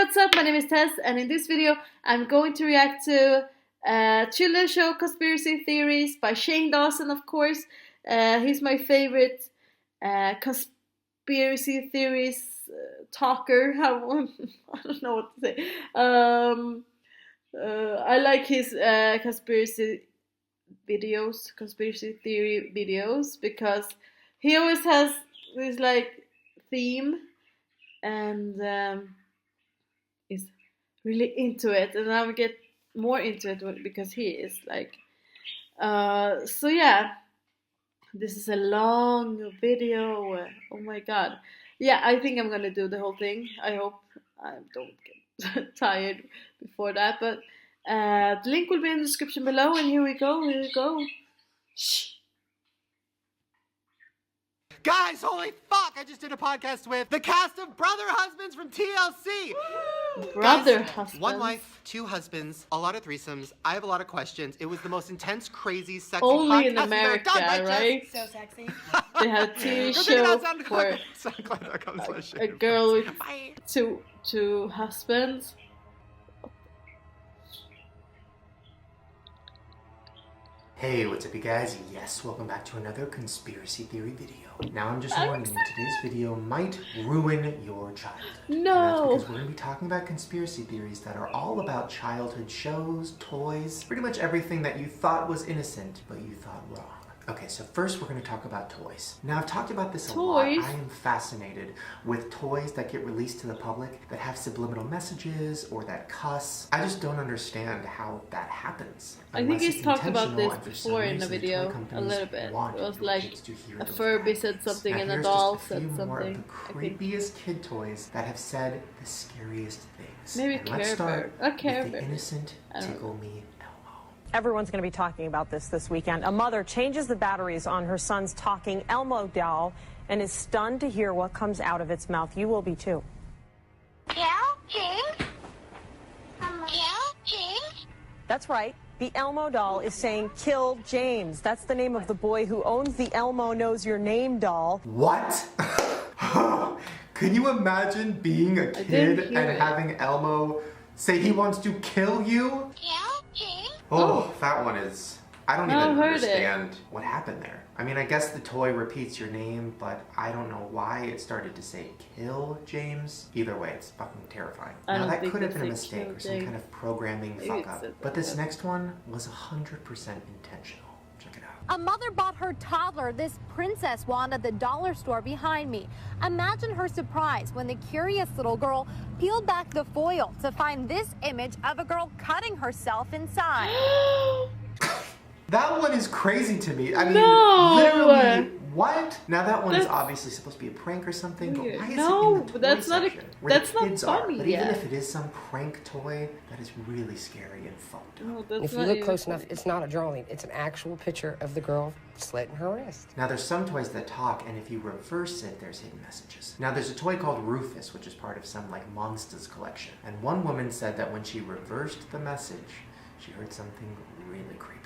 what's up? My name is Tess, and in this video I'm going to react to children's show Conspiracy Theories by Dawson, of course. He's my favorite conspiracy theories talker. I don't know what to say. I like his conspiracy theory videos, because he always has this like theme and is really into it, and I will get more into it because he is like so yeah, this is a long video. Oh my god. Yeah, I think I'm gonna do the whole thing. I hope I don't get tired before that, but the link will be in the description below, and here we go. Shh. Guys, holy fuck! I just did a podcast with the cast of Brother Husbands from TLC! Brother Guys, Husbands. One wife, two husbands, a lot of threesomes. I have a lot of questions. It was the most intense, crazy, sexy Only podcast in America, we've ever done, right? So sexy. They had a TV Go check it show out, for SoundCloud.com/shade. a girl with Bye. two husbands. Hey, what's up you guys? Yes, welcome back to another conspiracy theory video. Now I'm just warning you, today's video might ruin your childhood. No! And that's because we're going to be talking about conspiracy theories that are all about childhood shows, toys, pretty much everything that you thought was innocent, but you thought wrong. Okay, so first we're going to talk about toys. Now I've talked about this a lot. I am fascinated with toys that get released to the public that have subliminal messages or that cuss. I just don't understand how that happens. I think he's talked about this before in the video a little bit. It was like a Furby said something and a doll said something. More of the creepiest kid toys that have said the scariest things. Maybe Care Bear. The innocent Tickle Me. Everyone's going to be talking about this weekend. A mother changes the batteries on her son's talking Elmo doll and is stunned to hear what comes out of its mouth. You will be too. Kill James? Kill James? That's right. The Elmo doll is saying, "Kill James." That's the name of the boy who owns the Elmo Knows Your Name doll. What? Can you imagine being a kid and having Elmo say he wants to kill you? Kill James? Oh, that one is... I don't even understand what happened there. I mean, I guess the toy repeats your name, but I don't know why it started to say kill James. Either way, it's fucking terrifying. Now, that could have been a mistake or some kind of programming fuck-up. But this next one was 100% intentional. Check it out. A mother bought her toddler this princess wand at the dollar store behind me. Imagine her surprise when the curious little girl peeled back the foil to find this image of a girl cutting herself inside. That one is crazy to me. I mean, literally, what? Now that one is obviously supposed to be a prank or something, but why is it in the toy that's section, not funny. But even if it is some prank toy, that is really scary and fucked up. If you look close enough, it's not a drawing. It's an actual picture of the girl slitting her wrist. Now there's some toys that talk, and if you reverse it, there's hidden messages. Now there's a toy called Rufus, which is part of some like Monsters collection. And one woman said that when she reversed the message, she heard something really creepy.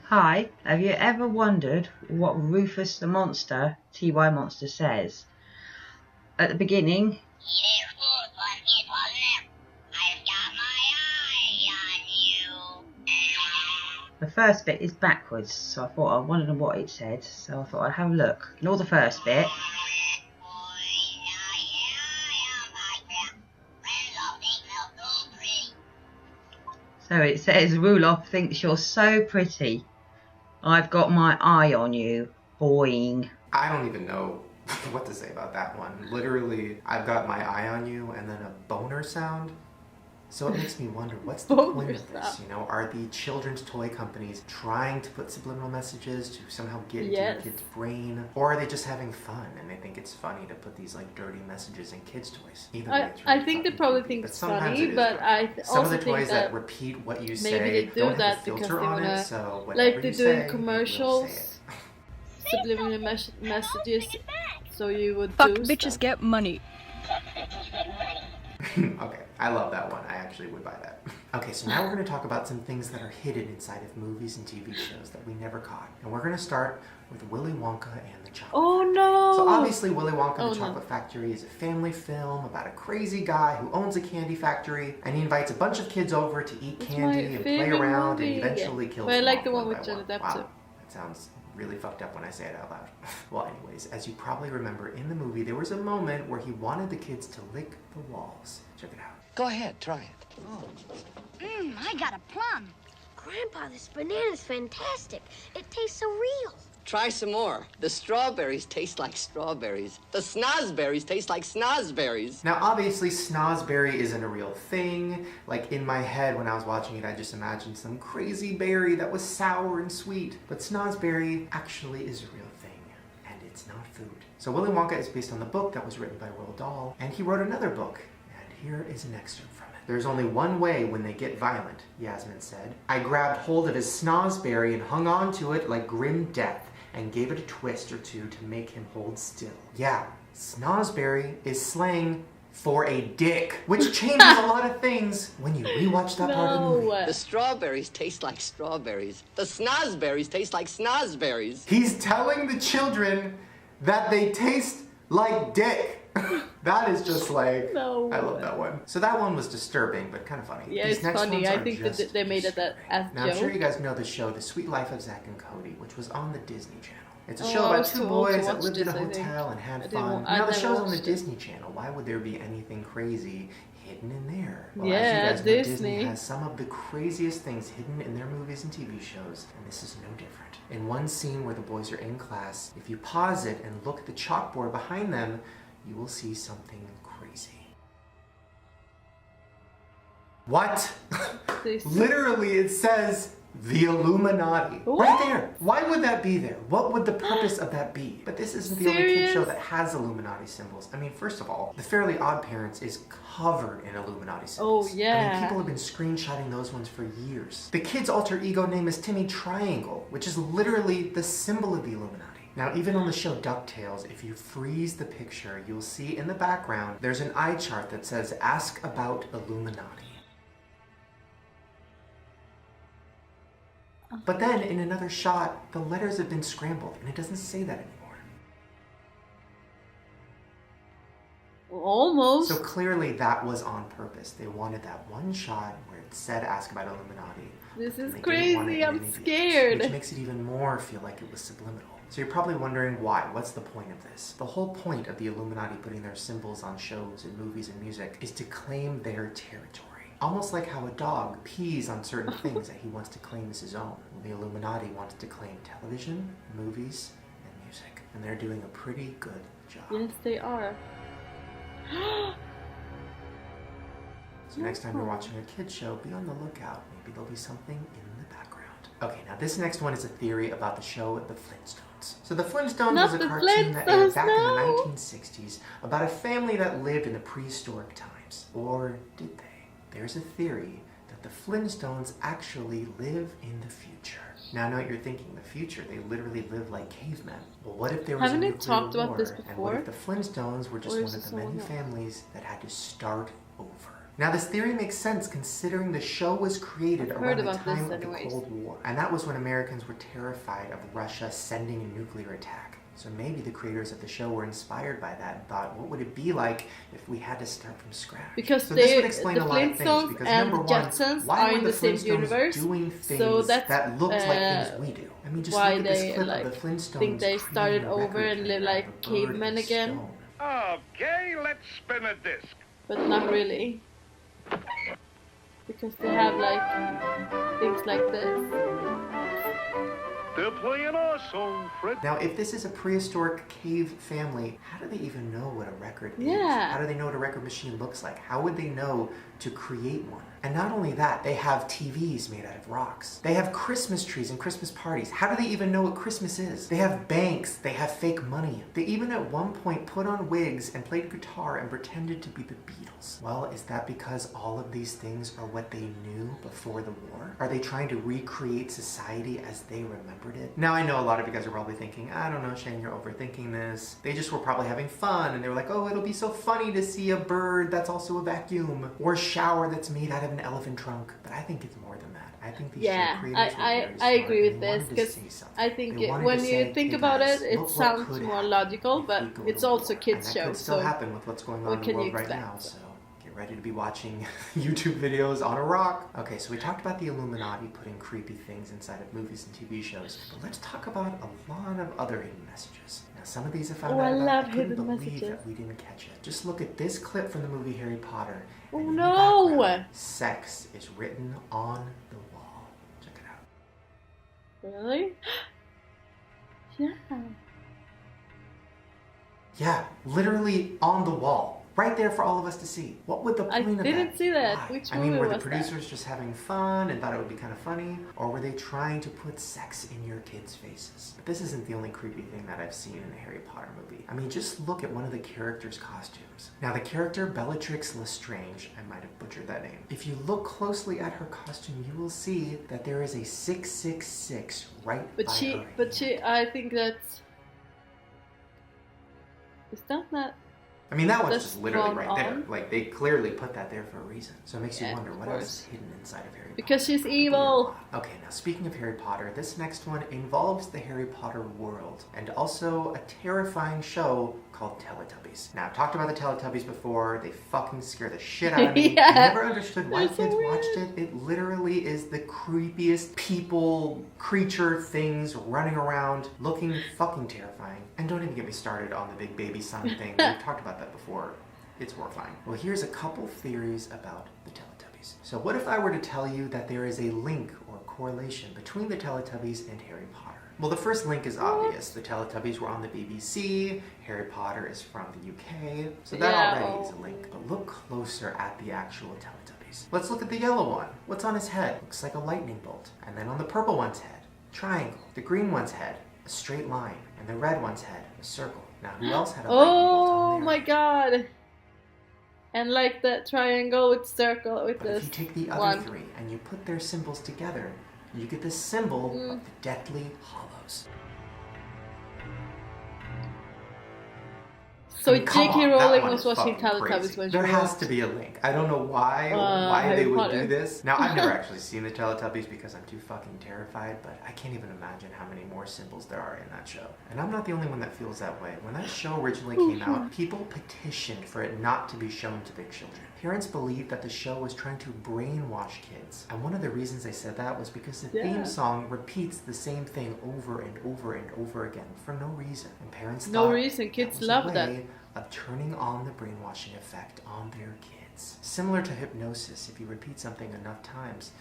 Hi, have you ever wondered what Rufus the Monster, T.Y. Monster, says? At the beginning, I've got my eye on you. the first bit is backwards, so I thought I wanted to know what it said, so I thought I'd have a look. Ignore the first bit. So it says, Rulof thinks you're so pretty. I've got my eye on you. Boing. I don't even know what to say about that one. Literally, I've got my eye on you, and then a boner sound. So it makes me wonder, what's the point of this? You know, are the children's toy companies trying to put subliminal messages to somehow get into your kid's brain? Or are they just having fun and they think it's funny to put these like dirty messages in kids' toys? Either way, it's really I think they probably think it's funny, but some also of the toys think that repeat what you say maybe they do don't that have a because filter they on wanna, it, so like they do in say, commercials, subliminal messages, so you would Fuck do bitches stuff. get money. Okay, I love that one. I actually would buy that. Okay, so now we're going to talk about some things that are hidden inside of movies and TV shows that we never caught. And we're going to start with Willy Wonka and the Chocolate Oh no! So obviously Willy Wonka and the Chocolate Factory is a family film about a crazy guy who owns a candy factory, and he invites a bunch of kids over to eat candy and play around and eventually kills them. But I like off the one by with Johnny Depp Wow, too. that sounds really fucked up when I say it out loud. Well, anyways, as you probably remember in the movie, there was a moment where he wanted the kids to lick the walls. Check it out. Go ahead, try it. Oh. I got a plum. Grandpa, this banana's fantastic. It tastes so real. Try some more. The strawberries taste like strawberries. The snozberries taste like snozberries. Now, obviously, snozberry isn't a real thing. Like, in my head, when I was watching it, I just imagined some crazy berry that was sour and sweet. But snozberry actually is a real thing, and it's not food. So Willy Wonka is based on the book that was written by Roald Dahl, and he wrote another book. And here is an excerpt from it. There's only one way when they get violent, Yasmin said. I grabbed hold of his snozberry and hung on to it like grim death, and gave it a twist or two to make him hold still. Yeah, snozberry is slang for a dick, which changes a lot of things when you rewatch that part of the movie. The strawberries taste like strawberries. The snozberries taste like snozberries. He's telling the children that they taste like dick. That is just like, I love that one. So that one was disturbing, but kind of funny. Yeah, These it's next funny. ones I are think just that they made it that as Now, joke. I'm sure you guys know the show, The Sweet Life of Zack and Cody, which was on the Disney Channel. It's a show I about was two too old to boys that watch lived in a this, I think. hotel and had I didn't fun. wa- I Now, the never show's on the watched it. Disney Channel. Why would there be anything crazy hidden in there? Well, Yeah, as you guys know, Disney. Disney has some of the craziest things hidden in their movies and TV shows, and this is no different. In one scene where the boys are in class, if you pause it and look at the chalkboard behind them, you will see something crazy. What? Literally, it says the Illuminati. What? Right there. Why would that be there? What would the purpose of that be? But this isn't the only kid show Serious? that has Illuminati symbols. I mean, first of all, The Fairly Odd Parents is covered in Illuminati symbols. Oh, yeah. I mean, people have been screenshotting those ones for years. The kid's alter ego name is Timmy Triangle, which is literally the symbol of the Illuminati. Now, even on the show DuckTales, if you freeze the picture, you'll see in the background, there's an eye chart that says, "Ask about Illuminati." But then, in another shot, the letters have been scrambled, and it doesn't say that anymore. Almost. So clearly that was on purpose. They wanted that one shot where it said "Ask about Illuminati." This is and they didn't want it crazy. in I'm any videos, scared. Which makes it even more feel like it was subliminal. So you're probably wondering why. What's the point of this? The whole point of the Illuminati putting their symbols on shows and movies and music is to claim their territory. Almost like how a dog pees on certain things that he wants to claim as his own. The Illuminati wants to claim television, movies, and music. And they're doing a pretty good job. Yes, they are. So next time you're watching a kid's show, be on the lookout. Maybe there'll be something in the background. Okay, now this next one is a theory about the show The Flintstones. So The Flintstones Not was a the cartoon that aired Flintstones, back in no. the 1960s about a family that lived in the prehistoric times. Or did they? There's a theory that the Flintstones actually live in the future. Now I know what you're thinking, the future, they literally live like cavemen. Well, what if there was Haven't a they nuclear talked about war, this and what if the before? Flintstones were just Or one is of this the many someone else? families that had to start over? Now this theory makes sense considering the show was created I've around heard the about this time of the anyways. Cold War. And that was when Americans were terrified of Russia sending a nuclear attack. So maybe the creators of the show were inspired by that and thought, what would it be like if we had to start from scratch? Because so this they, would explain the a lot of things. Flintstones Because and number the one, Jetsons why are were in the the same Flintstones universe, doing things so that's that looked like things we do? I mean, just why look at this they clip like of the Flintstones think they started creating a over record and live player like of a bird cavemen and a again. stone. Okay, let's spin a disc. But not really. Because they have like things like this. They're playing our song, Fred. Now, if this is a prehistoric cave family, how do they even know what a record is? Yeah. How do they know what a record machine looks like? How would they know to create one? And not only that, they have TVs made out of rocks. They have Christmas trees and Christmas parties. How do they even know what Christmas is? They have banks. They have fake money. They even at one point put on wigs and played guitar and pretended to be the Beatles. Well, is that because all of these things are what they knew before the war? Are they trying to recreate society as they remember remembered it. Now I know a lot of you guys are probably thinking, I don't know, Shane, you're overthinking this. They just were probably having fun and they were like, oh, it'll be so funny to see a bird that's also a vacuum or a shower that's made out of an elephant trunk. But I think it's more than that. I think these show creators were very smart. I agree with They this wanted to because say something. I think They wanted when to you say, think hey about guys, it, look it what sounds could more happen logical, if but we go it's to also war. kids And show. that could still So happen with what's going on what in the can you world right expect? now. So get ready to be watching YouTube videos on a rock. Okay, so we talked about the Illuminati putting creepy things inside of movies and TV shows, but let's talk about a lot of other hidden messages. Now, some of these I found out about. I couldn't believe that we didn't catch it. Just look at this clip from the movie Harry Potter. Oh and in the no! background, sex is written on the wall. Check it out. Really? Yeah. Yeah, literally on the wall. Right there for all of us to see. What would the point of that? I didn't see that. Why? Which I mean, movie were the was that? producers just having fun and thought it would be kind of funny? Or were they trying to put sex in your kids' faces? But this isn't the only creepy thing that I've seen in a Harry Potter movie. I mean, just look at one of the characters' costumes. Now, the character Bellatrix Lestrange, I might have butchered that name. If you look closely at her costume, you will see that there is a 666 right by her. But I think that's... Is that not... I mean, that one's just literally wrong right there. on. Like, they clearly put that there for a reason. So it makes you Yeah, wonder, of what else course. is hidden inside of Harry Potter? Because she's evil. Okay, now speaking of Harry Potter, this next one involves the Harry Potter world and also a terrifying show called Teletubbies. Now, I've talked about the Teletubbies before. They fucking scare the shit out of me. Yeah. I never understood why They're so kids weird. watched it. It literally is the creepiest people, creature things running around, looking fucking terrifying. And don't even get me started on the big baby sun thing. We've talked about that before. It's horrifying. Well, here's a couple theories about the Teletubbies. So what if I were to tell you that there is a link or correlation between the Teletubbies and Harry Potter? Well, the first link is obvious. The Teletubbies were on the BBC. Harry Potter is from the UK. So that already is a link. But look closer at the actual Teletubbies. Let's look at the yellow one. What's on his head? Looks like a lightning bolt. And then on the purple one's head, triangle. The green one's head, a straight line. And the red one's head, a circle. Now, who else had a lightning bolt on Oh there? my god! And like the triangle with circle with But this if you take the other one. three and you put their symbols together, you get the symbol of the Deathly Hallows. So I mean, come J.K. on, that Rowling one was is watching fucking Teletubbies crazy. when she There has wrote. to be a link. I don't know why Harry they would Potter. do this. Now, I've never actually seen the Teletubbies because I'm too fucking terrified, but I can't even imagine how many more symbols there are in that show. And I'm not the only one that feels that way. When that show originally came out, people petitioned for it not to be shown to big children. Parents believed that the show was trying to brainwash kids. And one of the reasons they said that was because the theme song repeats the same thing over and over and over again for no reason. And parents No thought reason. that Kids was love a that. way of turning on the brainwashing effect on their kids. Similar to hypnosis, if you repeat something enough times,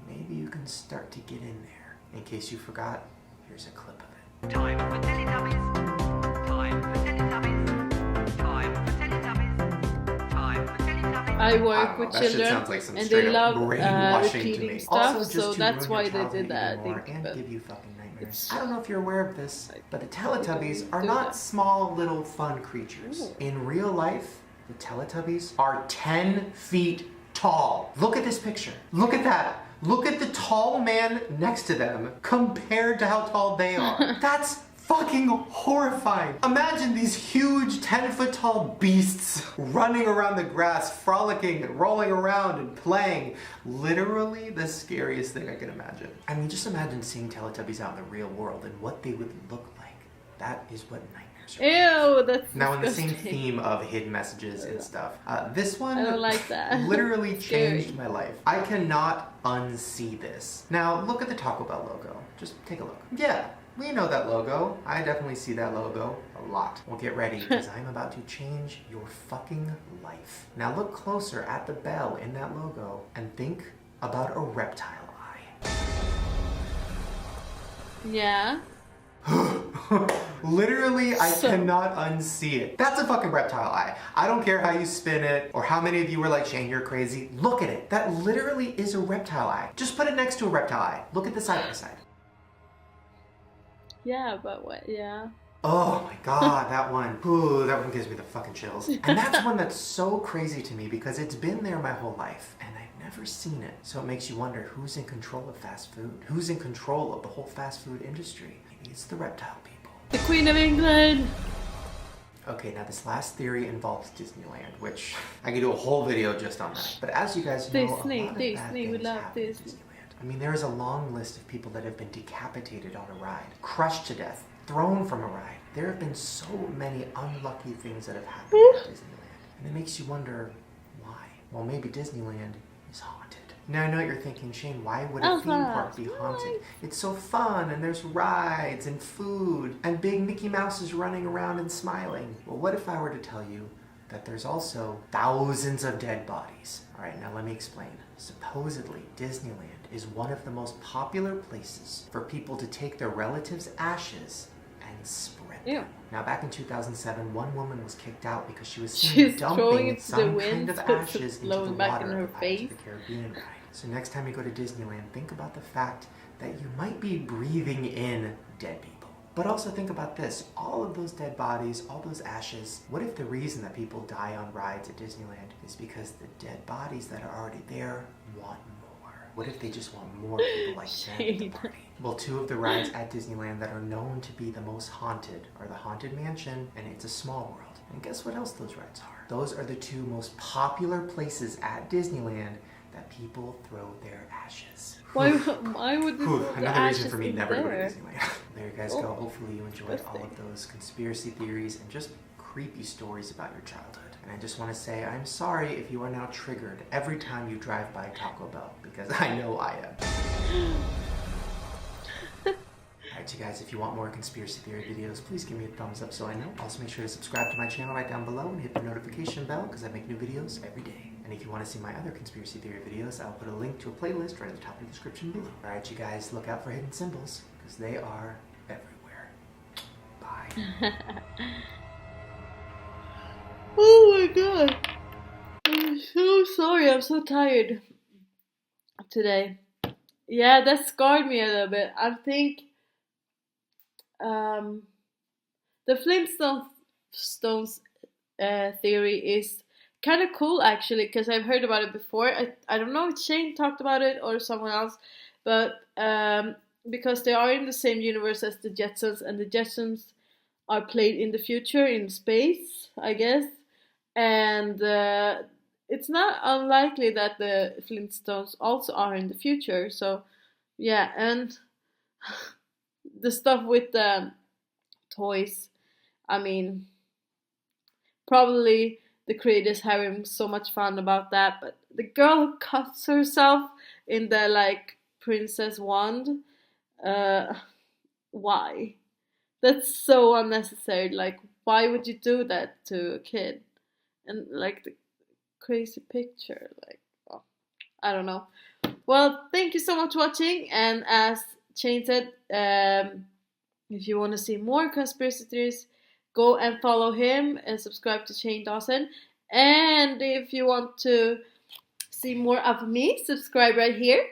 maybe you can start to get in there. In case you forgot, here's a clip of it. Time for Teletubbies. Time for Teletubbies. Time for Teletubbies. Time for Teletubbies. I work with That shit children sounds like some and straight they up love brainwashing to repeating me. stuff, Also, just so to that's ruin why your they childhood did that, I even more think. and But give you fucking nightmares. it's- I don't know if you're aware of this, but the Teletubbies are do not that. small little fun creatures. In real life, the Teletubbies are 10 feet tall. Look at this picture. Look at that. Look at the tall man next to them compared to how tall they are. That's fucking horrifying. Imagine these huge 10-foot tall beasts running around the grass, frolicking and rolling around and playing. Literally the scariest thing I can imagine. I mean, just imagine seeing Teletubbies out in the real world and what they would look like. That is what nightmares are. Ew, that's Now, in the same disgusting. theme of hidden messages and stuff, this one I don't like that. literally Scary. changed my life. I cannot unsee this. Now, look at the Taco Bell logo. Just take a look. Yeah, we know that logo. I definitely see that logo a lot. Well, get ready, because I'm about to change your fucking life. Now, look closer at the bell in that logo and think about a reptile eye. Yeah. Literally, I cannot unsee it. That's a fucking reptile eye. I don't care how you spin it or how many of you were like, Shane, you're crazy. Look at it. That literally is a reptile eye. Just put it next to a reptile eye. Look at the side by side. Yeah, but what? Yeah. Oh my god, that one. Ooh, that one gives me the fucking chills. And that's one that's so crazy to me because it's been there my whole life and I've never seen it. So it makes you wonder who's in control of fast food? Who's in control of the whole fast food industry? Maybe it's the reptile people. The Queen of England. Okay, now this last theory involves Disneyland, which I could do a whole video just on that. But as you guys know, Disney, a lot of bad Disney, we things love happen in Disney. Disneyland. I mean, there is a long list of people that have been decapitated on a ride, crushed to death, thrown from a ride. There have been so many unlucky things that have happened at Disneyland. And it makes you wonder why. Well, maybe Disneyland is haunted. Now I know what you're thinking, Shane, why would a theme park be haunted? It's so fun, and there's rides and food and big Mickey Mouses running around and smiling. Well, what if I were to tell you that there's also thousands of dead bodies? All right, now let me explain. Supposedly, Disneyland is one of the most popular places for people to take their relatives' ashes and spread them. Ew. Now, back in 2007, one woman was kicked out because she was seen She's throwing dumping it to the some wind, kind of so it's ashes into the blowing back water in her of the Pirates of face. the Caribbean ride. So next time you go to Disneyland, think about the fact that you might be breathing in dead people. But also think about this, all of those dead bodies, all those ashes, what if the reason that people die on rides at Disneyland is because the dead bodies that are already there want more? What if they just want more people like them at the party? Well, two of the rides at Disneyland that are known to be the most haunted are the Haunted Mansion and It's a Small World. And guess what else those rides are? Those are the two most popular places at Disneyland that people throw their ashes. Why would they throw the Another reason ashes for me in never to go to there? Disneyland. There you guys go. Hopefully you enjoyed all of those conspiracy theories and just creepy stories about your childhood. And I just want to say I'm sorry if you are now triggered every time you drive by Taco Bell, because I know I am. Alright, you guys, if you want more conspiracy theory videos, please give me a thumbs up so I know. Also, make sure to subscribe to my channel right down below and hit the notification bell because I make new videos every day. And if you want to see my other conspiracy theory videos, I'll put a link to a playlist right at the top of the description below. Alright, you guys, look out for hidden symbols because they are everywhere. Bye. Oh my god. I'm so sorry. I'm so tired today. Yeah, that scarred me a little bit. I think the Flintstones theory is kind of cool actually, because I've heard about it before. I don't know if Shane talked about it or someone else, but because they are in the same universe as the Jetsons, and the Jetsons are played in the future in space, I guess, and it's not unlikely that the Flintstones also are in the future. So yeah, and the stuff with the toys, I mean, probably the creators having so much fun about that, but the girl who cuts herself in the like princess wand, why? That's so unnecessary. Like, why would you do that to a kid? And like the crazy picture, like, oh, I don't know. Well, thank you so much for watching, and as Shane said, if you want to see more conspiracy theories, go and follow him and subscribe to Shane Dawson. And if you want to see more of me, subscribe right here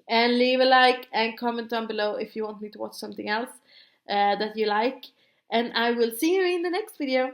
and leave a like and comment down below if you want me to watch something else that you like. And I will see you in the next video.